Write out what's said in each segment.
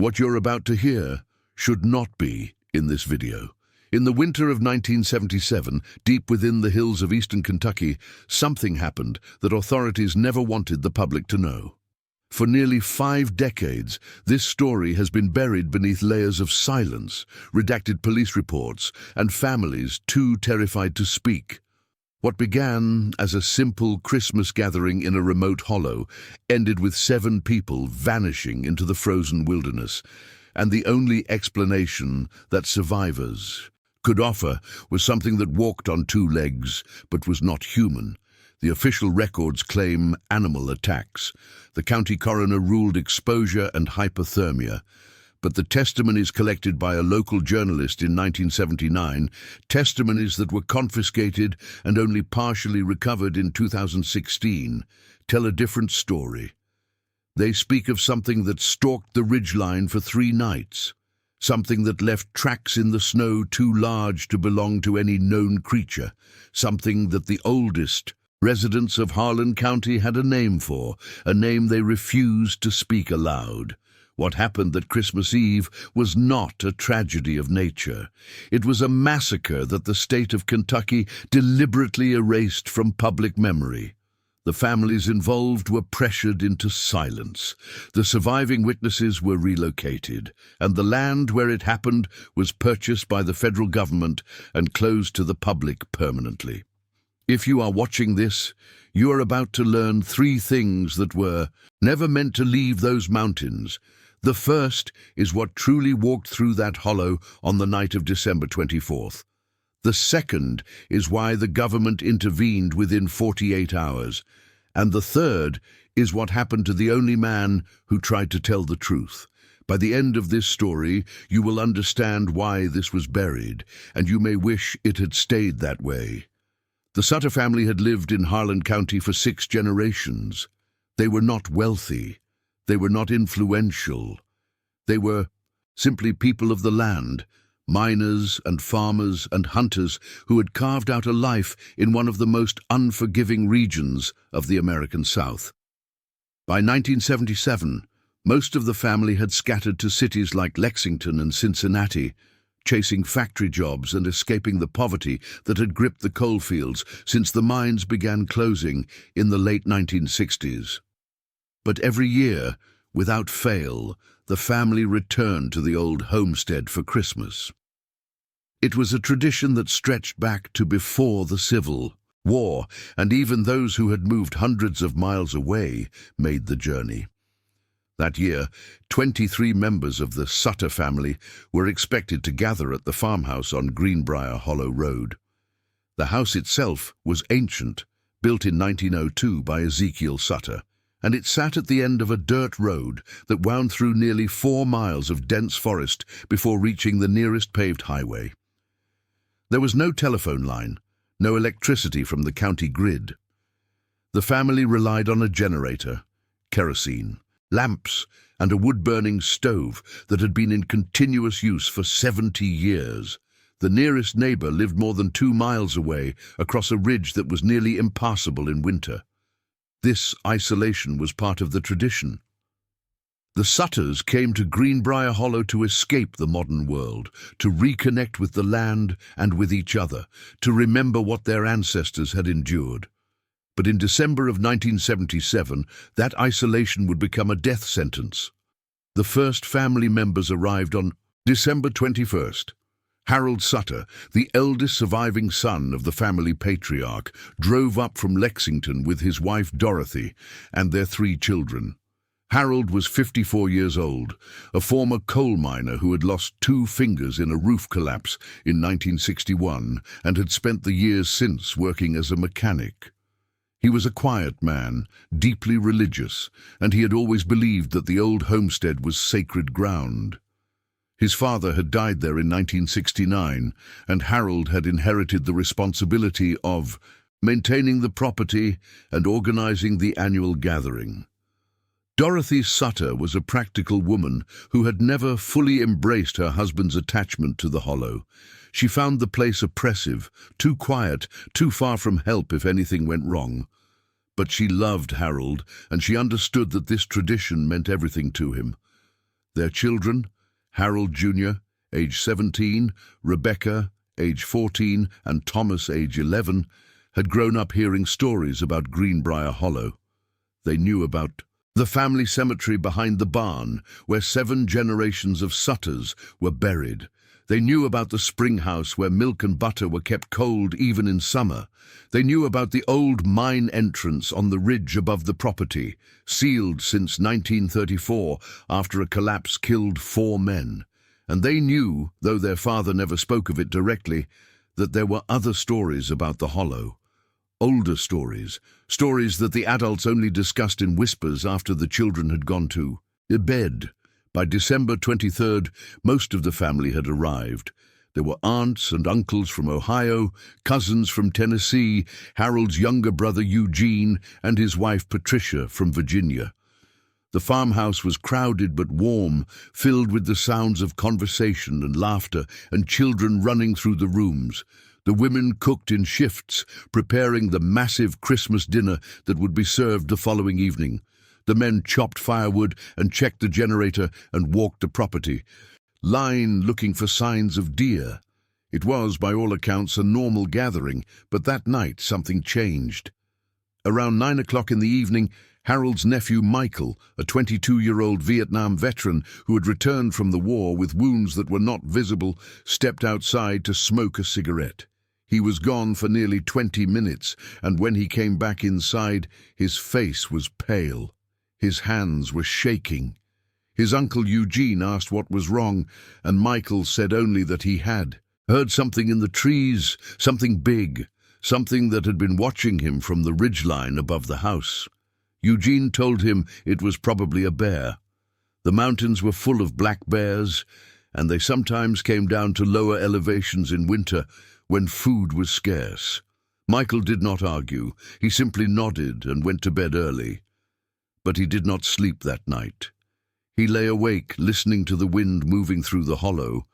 What you're about to hear should not be in this video. In the winter of 1977, deep within the hills of eastern Kentucky, something happened that authorities never wanted the public to know. For nearly 5 decades, this story has been buried beneath layers of silence, redacted police reports, and families too terrified to speak. What began as a simple Christmas gathering in a remote hollow ended with 7 people vanishing into the frozen wilderness, and the only explanation that survivors could offer was something that walked on 2 legs but was not human. The official records claim animal attacks. The county coroner ruled exposure and hypothermia. But the testimonies collected by a local journalist in 1979, testimonies that were confiscated and only partially recovered in 2016, tell a different story. They speak of something that stalked the ridgeline for 3 nights, something that left tracks in the snow too large to belong to any known creature, something that the oldest residents of Harlan County had a name for, a name they refused to speak aloud. What happened that Christmas Eve was not a tragedy of nature. It was a massacre that the state of Kentucky deliberately erased from public memory. The families involved were pressured into silence. The surviving witnesses were relocated, and the land where it happened was purchased by the federal government and closed to the public permanently. If you are watching this, you are about to learn 3 things that were never meant to leave those mountains. The first is what truly walked through that hollow on the night of December 24th. The second is why the government intervened within 48 hours. And the third is what happened to the only man who tried to tell the truth. By the end of this story, you will understand why this was buried, and you may wish it had stayed that way. The Sutter family had lived in Harlan County for 6 generations. They were not wealthy. They were not influential. They were simply people of the land, miners and farmers and hunters who had carved out a life in one of the most unforgiving regions of the American South. By 1977, most of the family had scattered to cities like Lexington and Cincinnati, chasing factory jobs and escaping the poverty that had gripped the coalfields since the mines began closing in the late 1960s. But every year, without fail, the family returned to the old homestead for Christmas. It was a tradition that stretched back to before the Civil War, and even those who had moved hundreds of miles away made the journey. That year, 23 members of the Sutter family were expected to gather at the farmhouse on Greenbrier Hollow Road. The house itself was ancient, built in 1902 by Ezekiel Sutter, and it sat at the end of a dirt road that wound through nearly 4 miles of dense forest before reaching the nearest paved highway. There was no telephone line, no electricity from the county grid. The family relied on a generator, kerosene, lamps, and a wood-burning stove that had been in continuous use for 70 years. The nearest neighbor lived more than 2 miles away, across a ridge that was nearly impassable in winter. This isolation was part of the tradition. The Sutters came to Greenbrier Hollow to escape the modern world, to reconnect with the land and with each other, to remember what their ancestors had endured. But in December of 1977, that isolation would become a death sentence. The first family members arrived on December 21st. Harold Sutter, the eldest surviving son of the family patriarch, drove up from Lexington with his wife Dorothy and their 3 children. Harold was 54 years old, a former coal miner who had lost 2 fingers in a roof collapse in 1961 and had spent the years since working as a mechanic. He was a quiet man, deeply religious, and he had always believed that the old homestead was sacred ground. His father had died there in 1969, and Harold had inherited the responsibility of maintaining the property and organizing the annual gathering. Dorothy Sutter was a practical woman who had never fully embraced her husband's attachment to the hollow. She found the place oppressive, too quiet, too far from help if anything went wrong. But she loved Harold, and she understood that this tradition meant everything to him. Their children, Harold Jr., age 17, Rebecca, age 14, and Thomas, age 11, had grown up hearing stories about Greenbrier Hollow. They knew about the family cemetery behind the barn, where 7 generations of Sutters were buried. They knew about the spring house where milk and butter were kept cold even in summer. They knew about the old mine entrance on the ridge above the property, sealed since 1934 after a collapse killed 4 men. And they knew, though their father never spoke of it directly, that there were other stories about the hollow. Older stories, stories that the adults only discussed in whispers after the children had gone to bed. By December 23rd, most of the family had arrived. There were aunts and uncles from Ohio, cousins from Tennessee, Harold's younger brother Eugene, and his wife Patricia from Virginia. The farmhouse was crowded but warm, filled with the sounds of conversation and laughter and children running through the rooms. The women cooked in shifts, preparing the massive Christmas dinner that would be served the following evening. The men chopped firewood and checked the generator and walked the property, looking for signs of deer. It was, by all accounts, a normal gathering, but that night something changed. Around 9 o'clock in the evening, Harold's nephew Michael, a 22-year-old Vietnam veteran who had returned from the war with wounds that were not visible, stepped outside to smoke a cigarette. He was gone for nearly 20 minutes, and when he came back inside, his face was pale. His hands were shaking. His uncle Eugene asked what was wrong, and Michael said only that he had heard something in the trees, something big, something that had been watching him from the ridgeline above the house. Eugene told him it was probably a bear. The mountains were full of black bears, and they sometimes came down to lower elevations in winter when food was scarce. Michael did not argue. He simply nodded and went to bed early. But he did not sleep that night. He lay awake, listening to the wind moving through the hollow,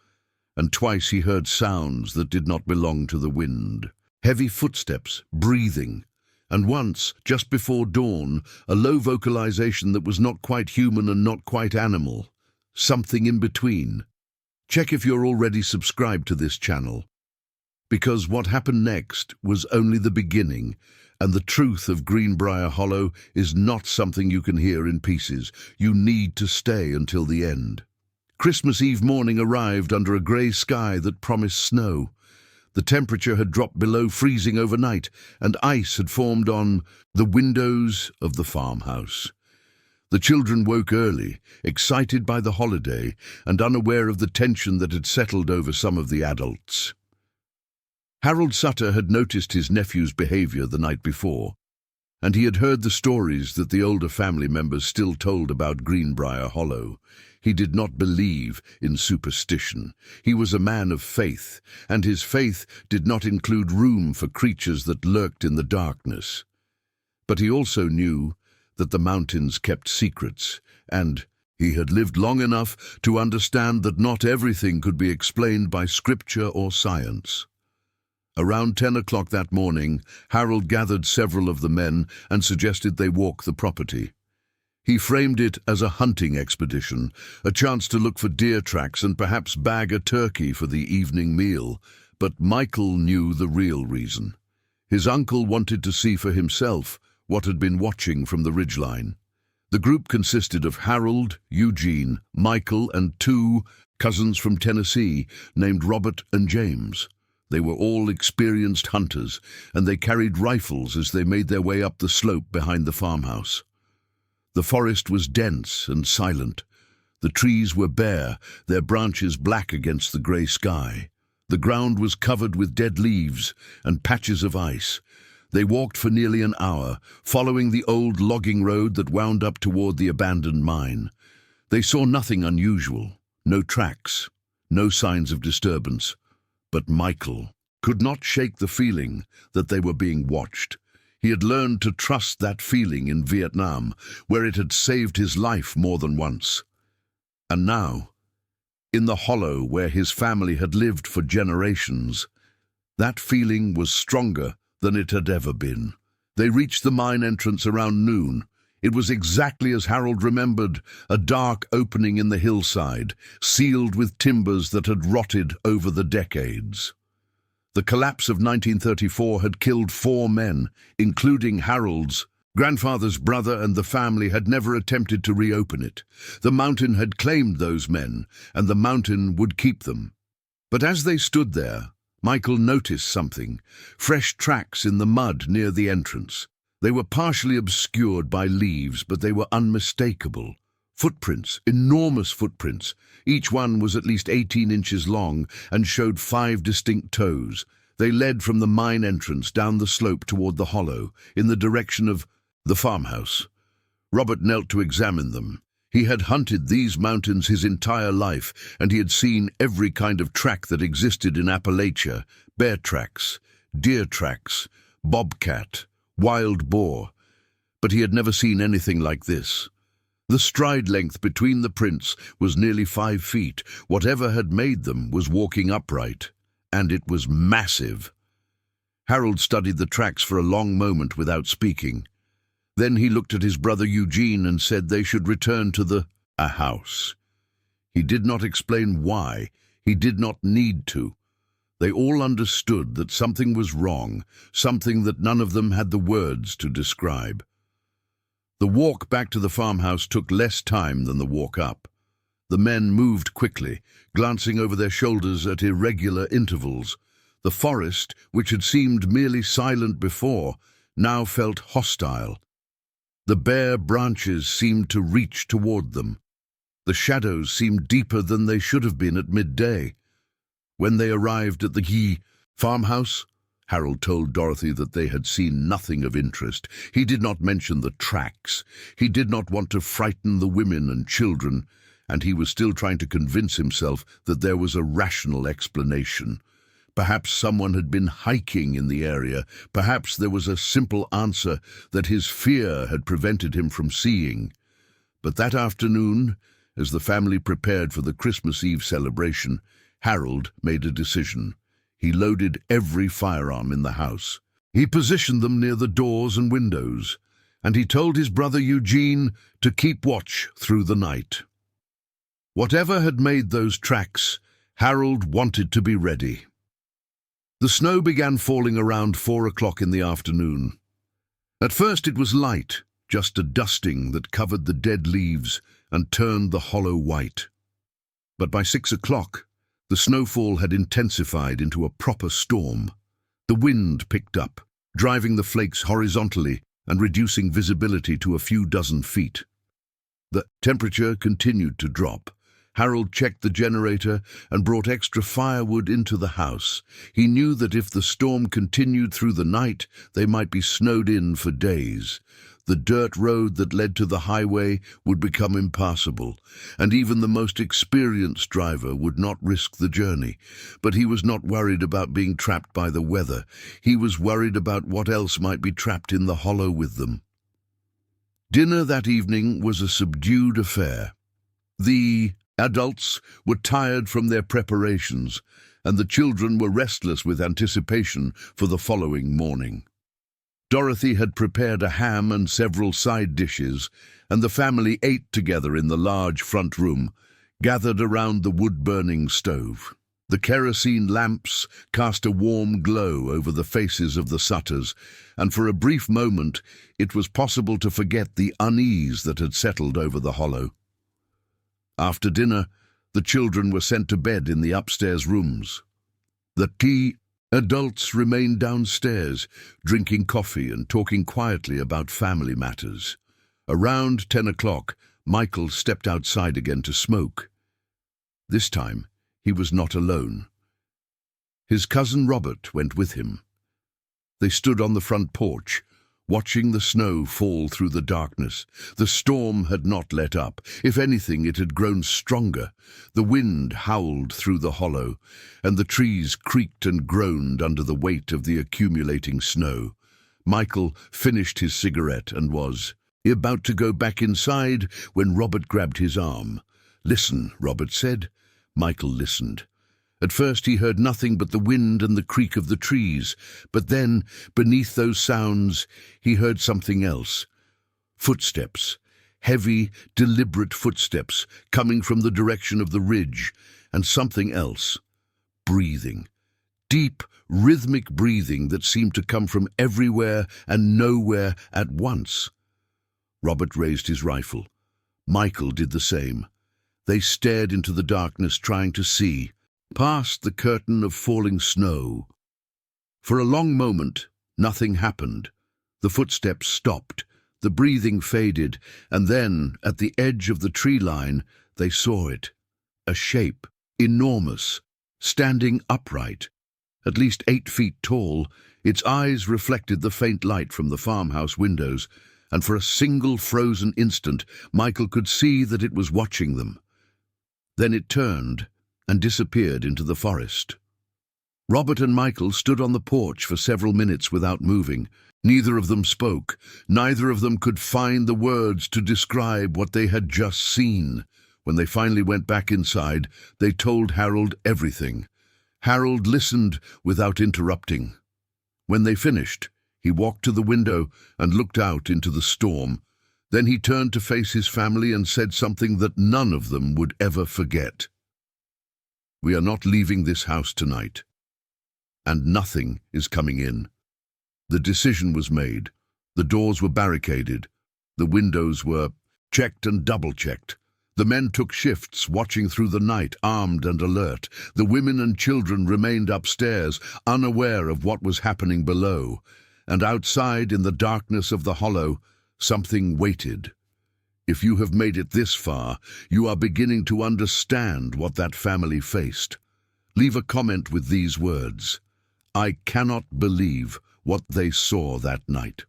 and twice he heard sounds that did not belong to the wind. Heavy footsteps, breathing, and once, just before dawn, a low vocalization that was not quite human and not quite animal. Something in between. Check if you're already subscribed to this channel, because what happened next was only the beginning, and the truth of Greenbrier Hollow is not something you can hear in pieces. You need to stay until the end. Christmas Eve morning arrived under a grey sky that promised snow. The temperature had dropped below freezing overnight, and ice had formed on the windows of the farmhouse. The children woke early, excited by the holiday and unaware of the tension that had settled over some of the adults. Harold Sutter had noticed his nephew's behavior the night before, and he had heard the stories that the older family members still told about Greenbrier Hollow. He did not believe in superstition. He was a man of faith, and his faith did not include room for creatures that lurked in the darkness. But he also knew that the mountains kept secrets, and he had lived long enough to understand that not everything could be explained by scripture or science. Around 10 o'clock that morning, Harold gathered several of the men and suggested they walk the property. He framed it as a hunting expedition, a chance to look for deer tracks and perhaps bag a turkey for the evening meal. But Michael knew the real reason. His uncle wanted to see for himself what had been watching from the ridgeline. The group consisted of Harold, Eugene, Michael, and 2 cousins from Tennessee named Robert and James. They were all experienced hunters, and they carried rifles as they made their way up the slope behind the farmhouse. The forest was dense and silent. The trees were bare, their branches black against the grey sky. The ground was covered with dead leaves and patches of ice. They walked for nearly an hour, following the old logging road that wound up toward the abandoned mine. They saw nothing unusual, no tracks, no signs of disturbance. But Michael could not shake the feeling that they were being watched. He had learned to trust that feeling in Vietnam, where it had saved his life more than once. And now, in the hollow where his family had lived for generations, that feeling was stronger than it had ever been. They reached the mine entrance around noon. It was exactly as Harold remembered, a dark opening in the hillside, sealed with timbers that had rotted over the decades. The collapse of 1934 had killed 4 men, including Harold's grandfather's brother, and the family had never attempted to reopen it. The mountain had claimed those men, and the mountain would keep them. But as they stood there, Michael noticed something: fresh tracks in the mud near the entrance. They were partially obscured by leaves, but they were unmistakable. Footprints, enormous footprints. Each one was at least 18 inches long and showed 5 distinct toes. They led from the mine entrance down the slope toward the hollow, in the direction of the farmhouse. Robert knelt to examine them. He had hunted these mountains his entire life, and he had seen every kind of track that existed in Appalachia: bear tracks, deer tracks, bobcat, wild boar. But he had never seen anything like this. The stride length between the prints was nearly 5 feet. Whatever had made them was walking upright, and it was massive. Harold studied the tracks for a long moment without speaking. Then he looked at his brother Eugene and said they should return to a house. He did not explain why. He did not need to. They all understood that something was wrong, something that none of them had the words to describe. The walk back to the farmhouse took less time than the walk up. The men moved quickly, glancing over their shoulders at irregular intervals. The forest, which had seemed merely silent before, now felt hostile. The bare branches seemed to reach toward them. The shadows seemed deeper than they should have been at midday. When they arrived at the farmhouse, Harold told Dorothy that they had seen nothing of interest. He did not mention the tracks. He did not want to frighten the women and children, and he was still trying to convince himself that there was a rational explanation. Perhaps someone had been hiking in the area. Perhaps there was a simple answer that his fear had prevented him from seeing. But that afternoon, as the family prepared for the Christmas Eve celebration, Harold made a decision. He loaded every firearm in the house. He positioned them near the doors and windows, and he told his brother Eugene to keep watch through the night. Whatever had made those tracks, Harold wanted to be ready. The snow began falling around 4 o'clock in the afternoon. At first it was light, just a dusting that covered the dead leaves and turned the hollow white. But by 6 o'clock, the snowfall had intensified into a proper storm. The wind picked up, driving the flakes horizontally and reducing visibility to a few dozen feet. The temperature continued to drop. Harold checked the generator and brought extra firewood into the house. He knew that if the storm continued through the night, they might be snowed in for days. The dirt road that led to the highway would become impassable, and even the most experienced driver would not risk the journey. But he was not worried about being trapped by the weather. He was worried about what else might be trapped in the hollow with them. Dinner that evening was a subdued affair. The adults were tired from their preparations, and the children were restless with anticipation for the following morning. Dorothy had prepared a ham and several side dishes, and the family ate together in the large front room, gathered around the wood-burning stove. The kerosene lamps cast a warm glow over the faces of the Sutters, and for a brief moment it was possible to forget the unease that had settled over the hollow. After dinner, the children were sent to bed in the upstairs rooms. The key adults remained downstairs, drinking coffee and talking quietly about family matters. Around 10 o'clock, Michael stepped outside again to smoke. This time, he was not alone. His cousin Robert went with him. They stood on the front porch, watching the snow fall through the darkness. The storm had not let up. If anything, it had grown stronger. The wind howled through the hollow, and the trees creaked and groaned under the weight of the accumulating snow. Michael finished his cigarette and was about to go back inside when Robert grabbed his arm. "Listen," Robert said. Michael listened. At first he heard nothing but the wind and the creak of the trees, but then, beneath those sounds, he heard something else. Footsteps. Heavy, deliberate footsteps coming from the direction of the ridge, and something else. Breathing. Deep, rhythmic breathing that seemed to come from everywhere and nowhere at once. Robert raised his rifle. Michael did the same. They stared into the darkness, trying to see, past the curtain of falling snow. For a long moment, nothing happened. The footsteps stopped, the breathing faded, and then, at the edge of the tree line, they saw it. A shape, enormous, standing upright, at least 8 feet tall. Its eyes reflected the faint light from the farmhouse windows, and for a single frozen instant, Michael could see that it was watching them. Then it turned and disappeared into the forest. Robert and Michael stood on the porch for several minutes without moving. Neither of them spoke. Neither of them could find the words to describe what they had just seen. When they finally went back inside, they told Harold everything. Harold listened without interrupting. When they finished, he walked to the window and looked out into the storm. Then he turned to face his family and said something that none of them would ever forget. "We are not leaving this house tonight, and nothing is coming in." The decision was made. The doors were barricaded. The windows were checked and double-checked. The men took shifts, watching through the night, armed and alert. The women and children remained upstairs, unaware of what was happening below. And outside, in the darkness of the hollow, something waited. If you have made it this far, you are beginning to understand what that family faced. Leave a comment with these words: "I cannot believe what they saw that night."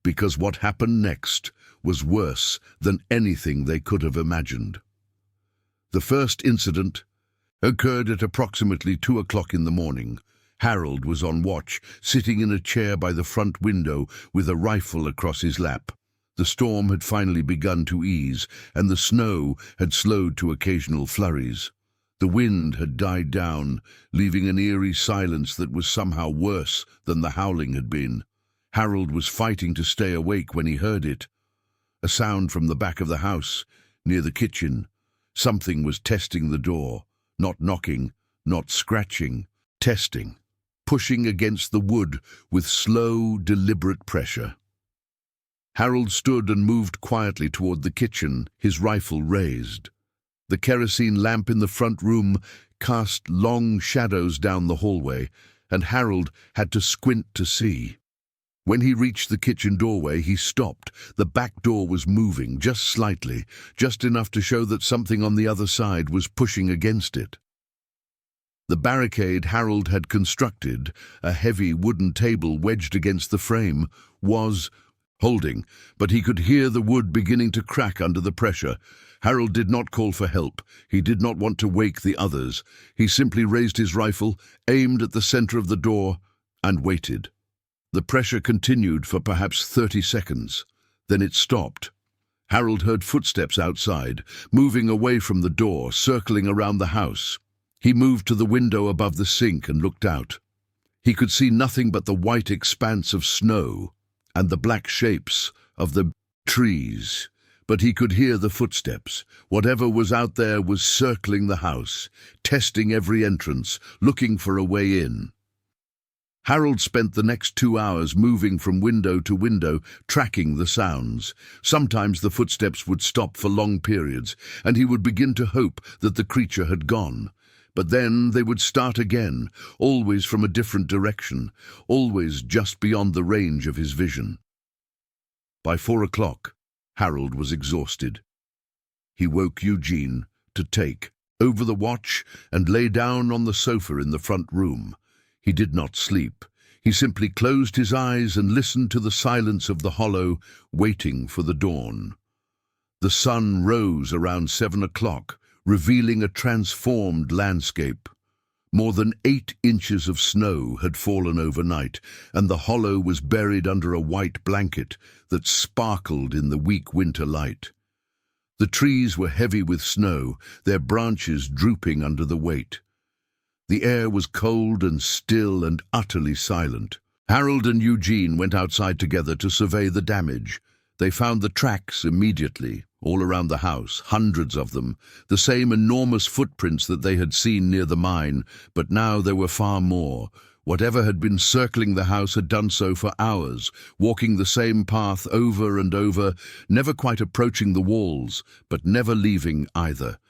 Because what happened next was worse than anything they could have imagined. The first incident occurred at approximately 2 o'clock in the morning. Harold was on watch, sitting in a chair by the front window with a rifle across his lap. The storm had finally begun to ease, and the snow had slowed to occasional flurries. The wind had died down, leaving an eerie silence that was somehow worse than the howling had been. Harold was fighting to stay awake when he heard it. A sound from the back of the house, near the kitchen. Something was testing the door, not knocking, not scratching, testing, pushing against the wood with slow, deliberate pressure. Harold stood and moved quietly toward the kitchen, his rifle raised. The kerosene lamp in the front room cast long shadows down the hallway, and Harold had to squint to see. When he reached the kitchen doorway, he stopped. The back door was moving, just slightly, just enough to show that something on the other side was pushing against it. The barricade Harold had constructed, a heavy wooden table wedged against the frame, was holding, but he could hear the wood beginning to crack under the pressure. Harold did not call for help. He did not want to wake the others. He simply raised his rifle, aimed at the center of the door, and waited. The pressure continued for perhaps 30 seconds. Then it stopped. Harold heard footsteps outside, moving away from the door, circling around the house. He moved to the window above the sink and looked out. He could see nothing but the white expanse of snow and the black shapes of the trees. But he could hear the footsteps. Whatever was out there was circling the house, testing every entrance, looking for a way in. Harold spent the next 2 hours moving from window to window, tracking the sounds. Sometimes the footsteps would stop for long periods, and he would begin to hope that the creature had gone. But then they would start again, always from a different direction, always just beyond the range of his vision. By 4 o'clock, Harold was exhausted. He woke Eugene to take over the watch and lay down on the sofa in the front room. He did not sleep. He simply closed his eyes and listened to the silence of the hollow, waiting for the dawn. The sun rose around 7 o'clock, revealing a transformed landscape. More than 8 inches of snow had fallen overnight, and the hollow was buried under a white blanket that sparkled in the weak winter light. The trees were heavy with snow, their branches drooping under the weight. The air was cold and still and utterly silent. Harold and Eugene went outside together to survey the damage. They found the tracks immediately, all around the house, hundreds of them, the same enormous footprints that they had seen near the mine, but now there were far more. Whatever had been circling the house had done so for hours, walking the same path over and over, never quite approaching the walls, but never leaving either.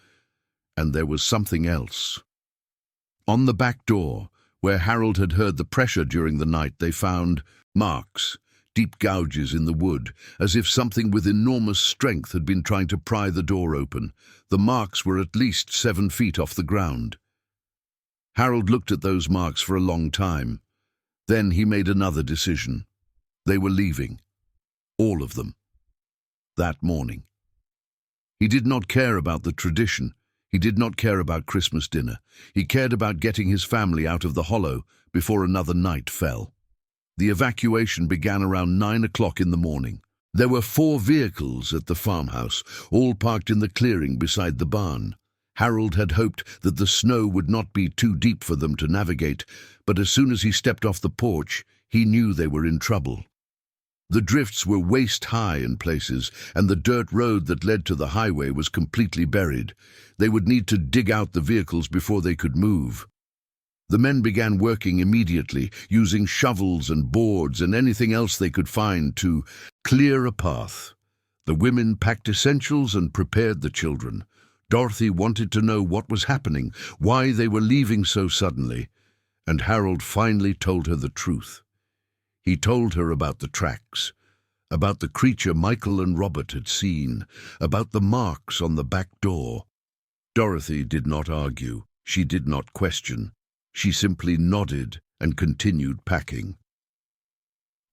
And there was something else. On the back door, where Harold had heard the pressure during the night, they found marks, deep gouges in the wood, as if something with enormous strength had been trying to pry the door open. The marks were at least 7 feet off the ground. Harold looked at those marks for a long time. Then he made another decision. They were leaving. All of them. That morning. He did not care about the tradition. He did not care about Christmas dinner. He cared about getting his family out of the hollow before another night fell. The evacuation began around 9 o'clock in the morning. There were 4 vehicles at the farmhouse, all parked in the clearing beside the barn. Harold had hoped that the snow would not be too deep for them to navigate, but as soon as he stepped off the porch, he knew they were in trouble. The drifts were waist-high in places, and the dirt road that led to the highway was completely buried. They would need to dig out the vehicles before they could move. The men began working immediately, using shovels and boards and anything else they could find to clear a path. The women packed essentials and prepared the children. Dorothy wanted to know what was happening, why they were leaving so suddenly, and Harold finally told her the truth. He told her about the tracks, about the creature Michael and Robert had seen, about the marks on the back door. Dorothy did not argue. She did not question. She simply nodded and continued packing.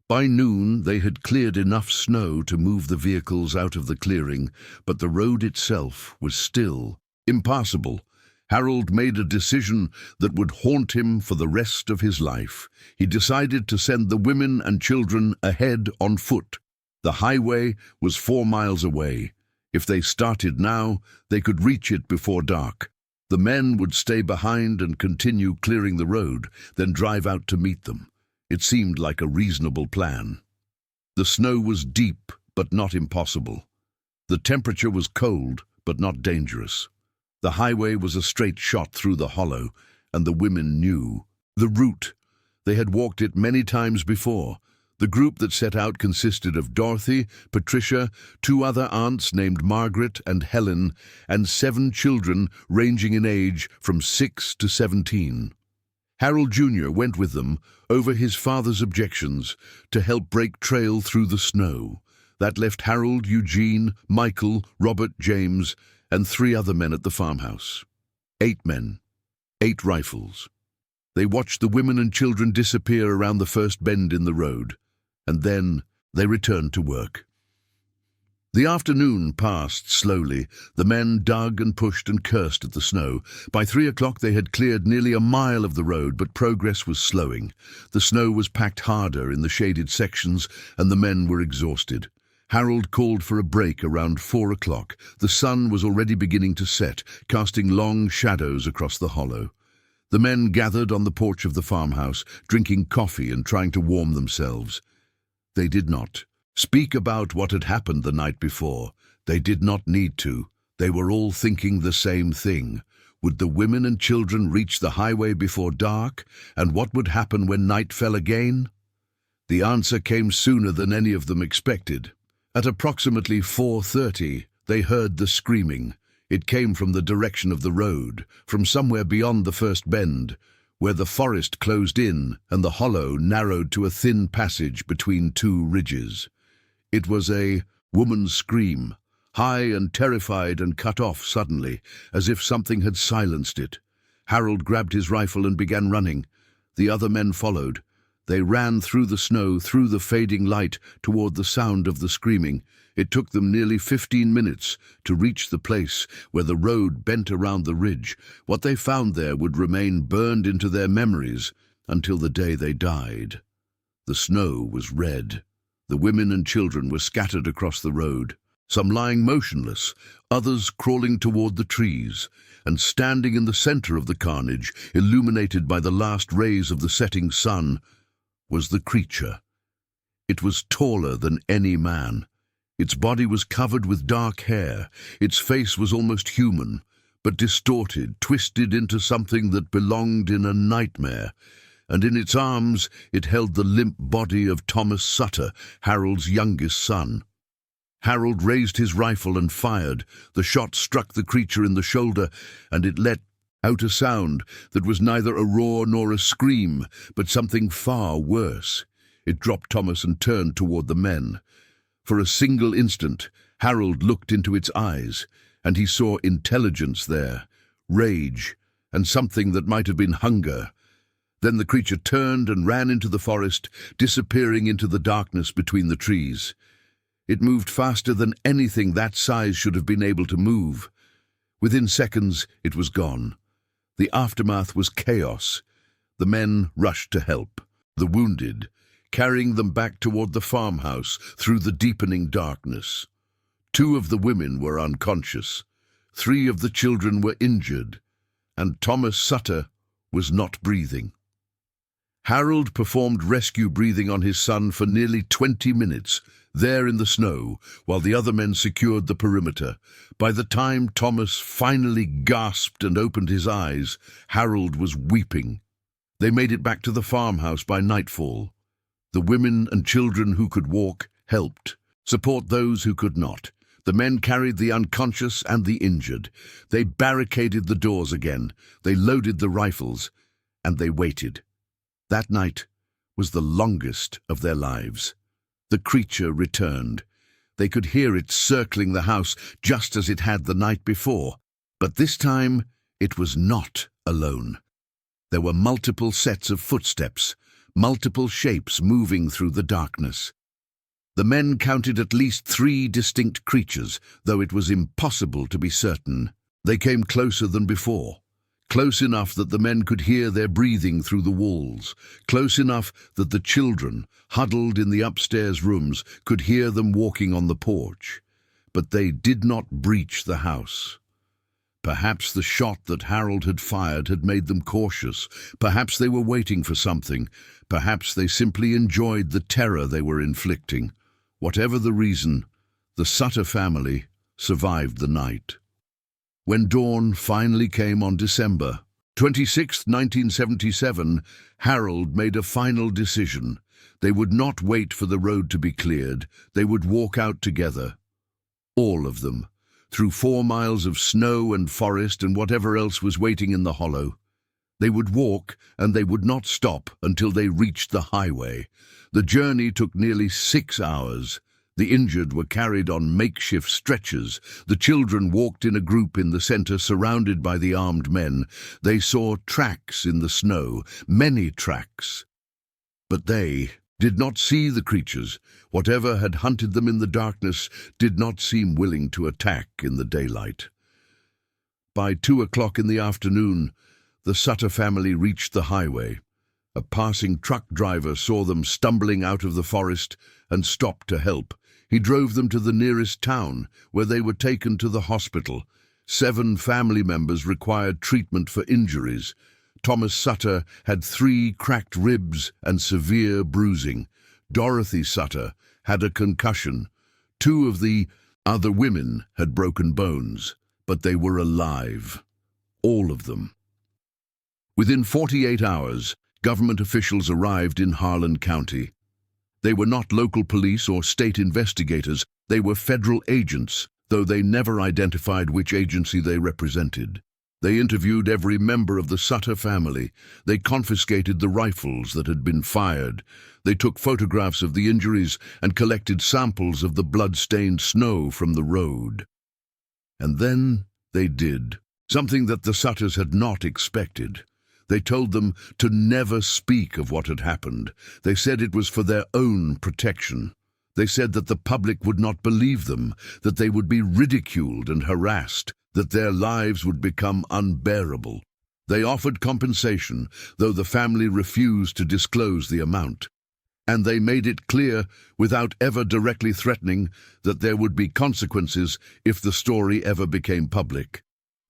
By noon, they had cleared enough snow to move the vehicles out of the clearing, but the road itself was still impassable. Harold made a decision that would haunt him for the rest of his life. He decided to send the women and children ahead on foot. The highway was 4 miles away. If they started now, they could reach it before dark. The men would stay behind and continue clearing the road, then drive out to meet them. It seemed like a reasonable plan. The snow was deep, but not impossible. The temperature was cold, but not dangerous. The highway was a straight shot through the hollow, and the women knew the route. They had walked it many times before. The group that set out consisted of Dorothy, Patricia, 2 other aunts named Margaret and Helen, and 7 children ranging in age from 6 to 17. Harold Jr. went with them, over his father's objections, to help break trail through the snow. That left Harold, Eugene, Michael, Robert, James, and 3 other men at the farmhouse. 8 men, 8 rifles. They watched the women and children disappear around the first bend in the road, and then they returned to work. The afternoon passed slowly. The men dug and pushed and cursed at the snow. By 3 o'clock they had cleared nearly a mile of the road, but progress was slowing. The snow was packed harder in the shaded sections, and the men were exhausted. Harold called for a break around 4 o'clock. The sun was already beginning to set, casting long shadows across the hollow. The men gathered on the porch of the farmhouse, drinking coffee and trying to warm themselves. They did not speak about what had happened the night before. They did not need to. They were all thinking the same thing. Would the women and children reach the highway before dark? And what would happen when night fell again? The answer came sooner than any of them expected. At approximately 4:30, they heard the screaming. It came from the direction of the road, from somewhere beyond the first bend, where the forest closed in and the hollow narrowed to a thin passage between 2 ridges. It was a woman's scream, high and terrified and cut off suddenly, as if something had silenced it. Harold grabbed his rifle and began running. The other men followed. They ran through the snow, through the fading light, toward the sound of the screaming. It took them nearly 15 minutes to reach the place where the road bent around the ridge. What they found there would remain burned into their memories until the day they died. The snow was red. The women and children were scattered across the road, some lying motionless, others crawling toward the trees, and standing in the center of the carnage, illuminated by the last rays of the setting sun, was the creature. It was taller than any man. Its body was covered with dark hair. Its face was almost human, but distorted, twisted into something that belonged in a nightmare. And in its arms it held the limp body of Thomas Sutter, Harold's youngest son. Harold raised his rifle and fired. The shot struck the creature in the shoulder, and it let out a sound that was neither a roar nor a scream, but something far worse. It dropped Thomas and turned toward the men. For a single instant, Harold looked into its eyes, and he saw intelligence there, rage, and something that might have been hunger. Then the creature turned and ran into the forest, disappearing into the darkness between the trees. It moved faster than anything that size should have been able to move. Within seconds, it was gone. The aftermath was chaos. The men rushed to help the wounded, carrying them back toward the farmhouse through the deepening darkness. 2 of the women were unconscious. 3 of the children were injured, and Thomas Sutter was not breathing. Harold performed rescue breathing on his son for nearly 20 minutes, there in the snow, while the other men secured the perimeter. By the time Thomas finally gasped and opened his eyes, Harold was weeping. They made it back to the farmhouse by nightfall. The women and children who could walk helped support those who could not. The men carried the unconscious and the injured. They barricaded the doors again. They loaded the rifles, and they waited. That night was the longest of their lives. The creature returned. They could hear it circling the house just as it had the night before. But this time, it was not alone. There were multiple sets of footsteps, multiple shapes moving through the darkness. The men counted at least 3 distinct creatures, though it was impossible to be certain. They came closer than before. Close enough that the men could hear their breathing through the walls, close enough that the children, huddled in the upstairs rooms, could hear them walking on the porch. But they did not breach the house. Perhaps the shot that Harold had fired had made them cautious. Perhaps they were waiting for something. Perhaps they simply enjoyed the terror they were inflicting. Whatever the reason, the Sutter family survived the night. When dawn finally came on December 26, 1977, Harold made a final decision. They would not wait for the road to be cleared. They would walk out together. All of them, through 4 miles of snow and forest and whatever else was waiting in the hollow. They would walk, and they would not stop until they reached the highway. The journey took nearly 6 hours. The injured were carried on makeshift stretchers. The children walked in a group in the center, surrounded by the armed men. They saw tracks in the snow, many tracks. But they did not see the creatures. Whatever had hunted them in the darkness did not seem willing to attack in the daylight. By 2 o'clock in the afternoon, the Sutter family reached the highway. A passing truck driver saw them stumbling out of the forest and stopped to help. He drove them to the nearest town, where they were taken to the hospital. 7 family members required treatment for injuries. Thomas Sutter had 3 cracked ribs and severe bruising. Dorothy Sutter had a concussion. 2 of the other women had broken bones, but they were alive. All of them. Within 48 hours, government officials arrived in Harlan County. They were not local police or state investigators. They were federal agents, though they never identified which agency they represented. They interviewed every member of the Sutter family. They confiscated the rifles that had been fired. They took photographs of the injuries and collected samples of the blood-stained snow from the road. And then they did something that the Sutters had not expected. They told them to never speak of what had happened. They said it was for their own protection. They said that the public would not believe them, that they would be ridiculed and harassed, that their lives would become unbearable. They offered compensation, though the family refused to disclose the amount. And they made it clear, without ever directly threatening, that there would be consequences if the story ever became public.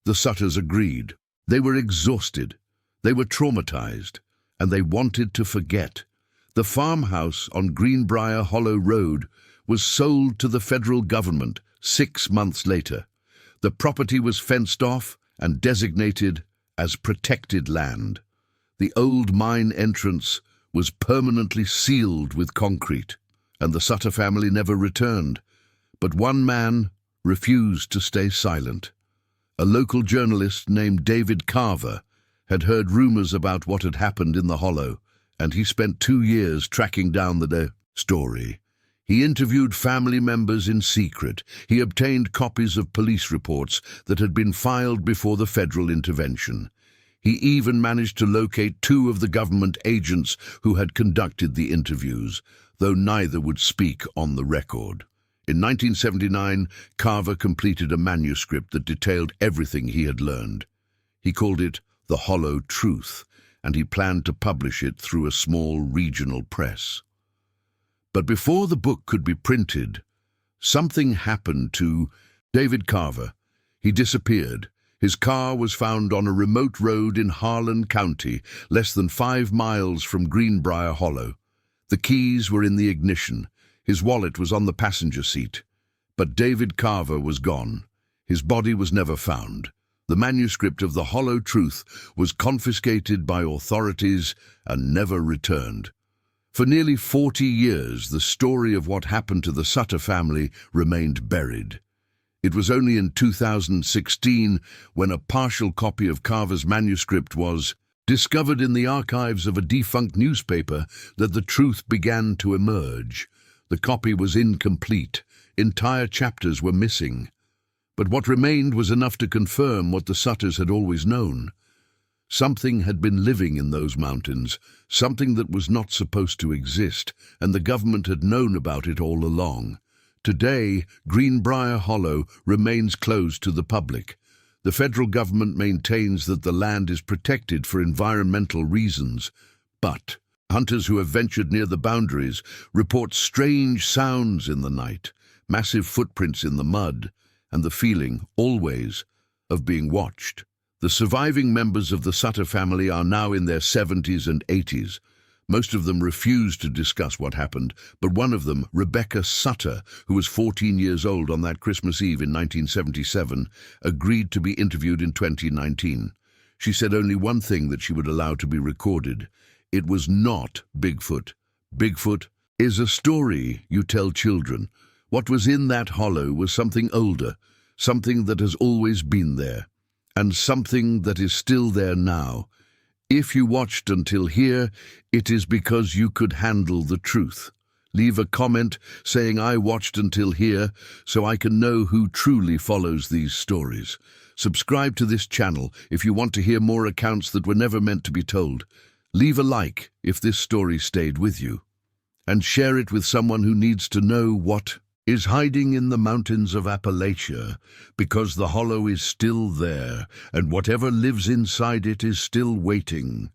The Sutters agreed. They were exhausted. They were traumatized, and they wanted to forget. The farmhouse on Greenbrier Hollow Road was sold to the federal government 6 months later. The property was fenced off and designated as protected land. The old mine entrance was permanently sealed with concrete, and the Sutter family never returned. But one man refused to stay silent. A local journalist named David Carver had heard rumors about what had happened in the hollow, and he spent 2 years tracking down the story. He interviewed family members in secret. He obtained copies of police reports that had been filed before the federal intervention. He even managed to locate 2 of the government agents who had conducted the interviews, though neither would speak on the record. In 1979, Carver completed a manuscript that detailed everything he had learned. He called it The Hollow Truth, and he planned to publish it through a small regional press. But before the book could be printed, something happened to David Carver. He disappeared. His car was found on a remote road in Harlan County, less than 5 miles from Greenbrier Hollow. The keys were in the ignition. His wallet was on the passenger seat. But David Carver was gone. His body was never found. The manuscript of The Hollow Truth was confiscated by authorities and never returned. For nearly 40 years, the story of what happened to the Sutter family remained buried. It was only in 2016, when a partial copy of Carver's manuscript was discovered in the archives of a defunct newspaper, that the truth began to emerge. The copy was incomplete. Entire chapters were missing. But what remained was enough to confirm what the Sutters had always known. Something had been living in those mountains, something that was not supposed to exist, and the government had known about it all along. Today, Greenbrier Hollow remains closed to the public. The federal government maintains that the land is protected for environmental reasons, but hunters who have ventured near the boundaries report strange sounds in the night, massive footprints in the mud, and the feeling, always, of being watched. The surviving members of the Sutter family are now in their 70s and 80s. Most of them refuse to discuss what happened, but one of them, Rebecca Sutter, who was 14 years old on that Christmas Eve in 1977, agreed to be interviewed in 2019. She said only one thing that she would allow to be recorded. It was not Bigfoot. Bigfoot is a story you tell children. What was in that hollow was something older, something that has always been there, and something that is still there now. If you watched until here, it is because you could handle the truth. Leave a comment saying I watched until here so I can know who truly follows these stories. Subscribe to this channel if you want to hear more accounts that were never meant to be told. Leave a like if this story stayed with you. And share it with someone who needs to know what is hiding in the mountains of Appalachia, because the hollow is still there, and whatever lives inside it is still waiting.